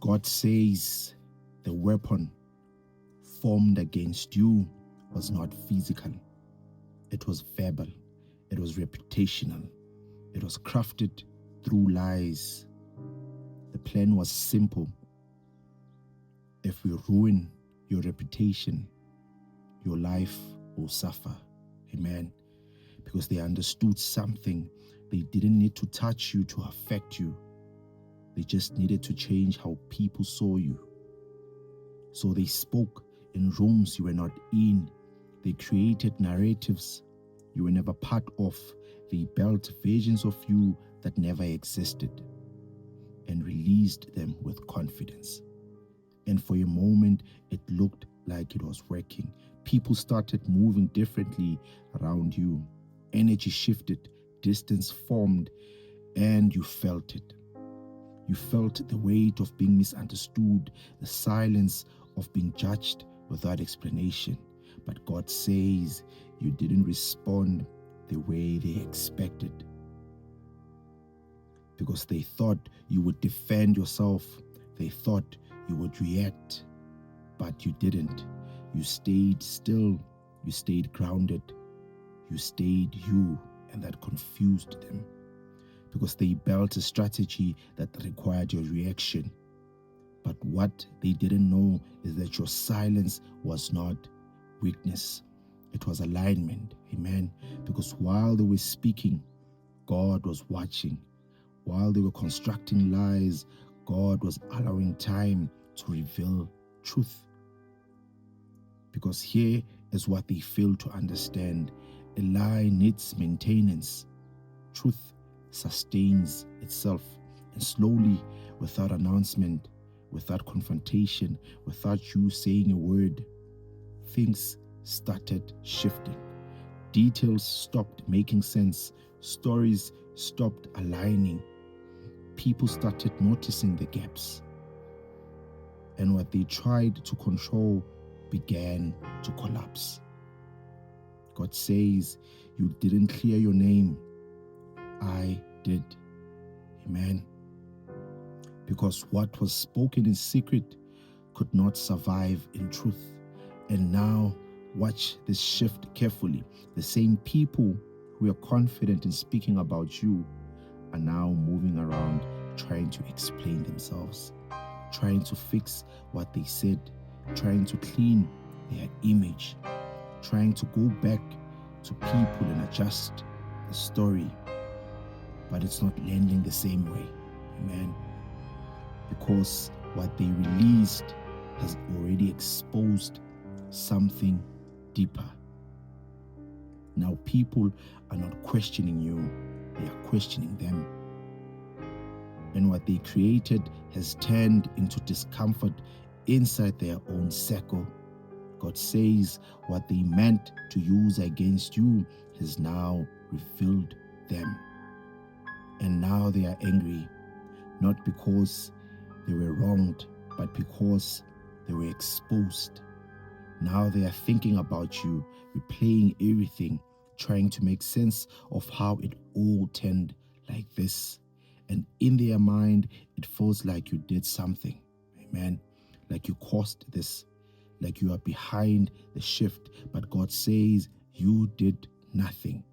God says the weapon formed against you was not physical. It was verbal. It was reputational. It was crafted through lies. The plan was simple. If we ruin your reputation, your life will suffer. Amen. Because they understood something. They didn't need to touch you to affect you. They just needed to change how people saw you. So they spoke in rooms you were not in. They created narratives you were never part of. They built versions of you that never existed and released them with confidence. And for a moment, it looked like it was working. People started moving differently around you. Energy shifted, distance formed, and you felt it. You felt the weight of being misunderstood, the silence of being judged without explanation. But God says you didn't respond the way they expected, because they thought you would defend yourself. They thought you would react, but you didn't. You stayed still. You stayed grounded. You stayed you, and that confused them, because they built a strategy that required your reaction. But what they didn't know is that your silence was not weakness. It was alignment. Amen. Because while they were speaking, God was watching. While they were constructing lies, God was allowing time to reveal truth. Because here is what they failed to understand. A lie needs maintenance. Truth sustains itself, and slowly, without announcement, without confrontation, without you saying a word, things started shifting. Details stopped making sense. Stories stopped aligning. People started noticing the gaps. And what they tried to control began to collapse. God says, you didn't clear your name. I did. Amen. Because what was spoken in secret could not survive in truth. And now, watch this shift carefully. The same people who are confident in speaking about you are now moving around trying to explain themselves, trying to fix what they said, trying to clean their image, trying to go back to people and adjust the story. But it's not landing the same way. Amen. Because what they released has already exposed something deeper. Now people are not questioning you, they are questioning them. And what they created has turned into discomfort inside their own circle. God says what they meant to use against you has now revealed them. And now they are angry, not because they were wronged, but because they were exposed. Now they are thinking about you, replaying everything, trying to make sense of how it all turned like this. And in their mind, it feels like you did something. Amen. Like you caused this, like you are behind the shift. But God says you did nothing.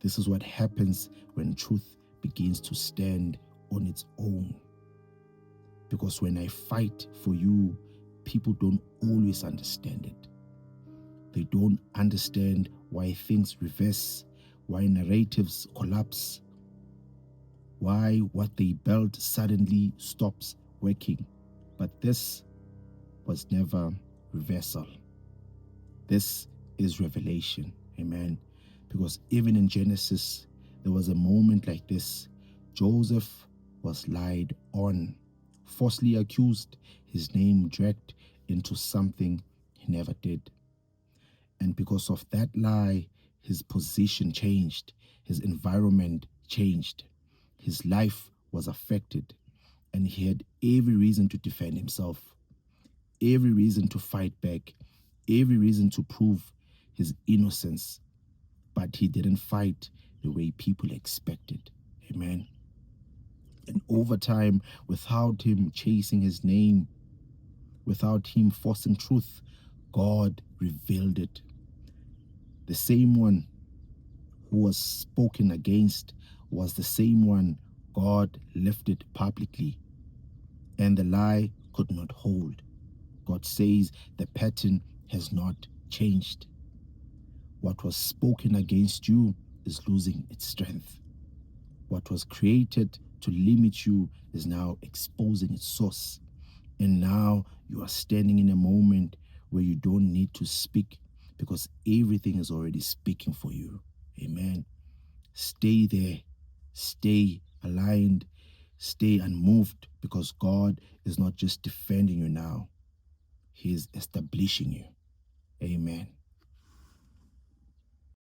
This is what happens when truth begins to stand on its own. Because when I fight for you, people don't always understand it. They don't understand why things reverse, why narratives collapse, why what they built suddenly stops working. But this was never reversal. This is revelation. Amen. Because even in Genesis, there was a moment like this. Joseph was lied on, falsely accused, his name dragged into something he never did. And because of that lie, his position changed, his environment changed, his life was affected, and he had every reason to defend himself, every reason to fight back, every reason to prove his innocence. But he didn't fight the way people expected. Amen. And over time, without him chasing his name, without him forcing truth, God revealed it. The same one who was spoken against was the same one God lifted publicly, and the lie could not hold. God says the pattern has not changed. What was spoken against you is losing its strength. What was created to limit you is now exposing its source. And now you are standing in a moment where you don't need to speak because everything is already speaking for you. Amen. Stay there. Stay aligned. Stay unmoved, because God is not just defending you now. He is establishing you. Amen.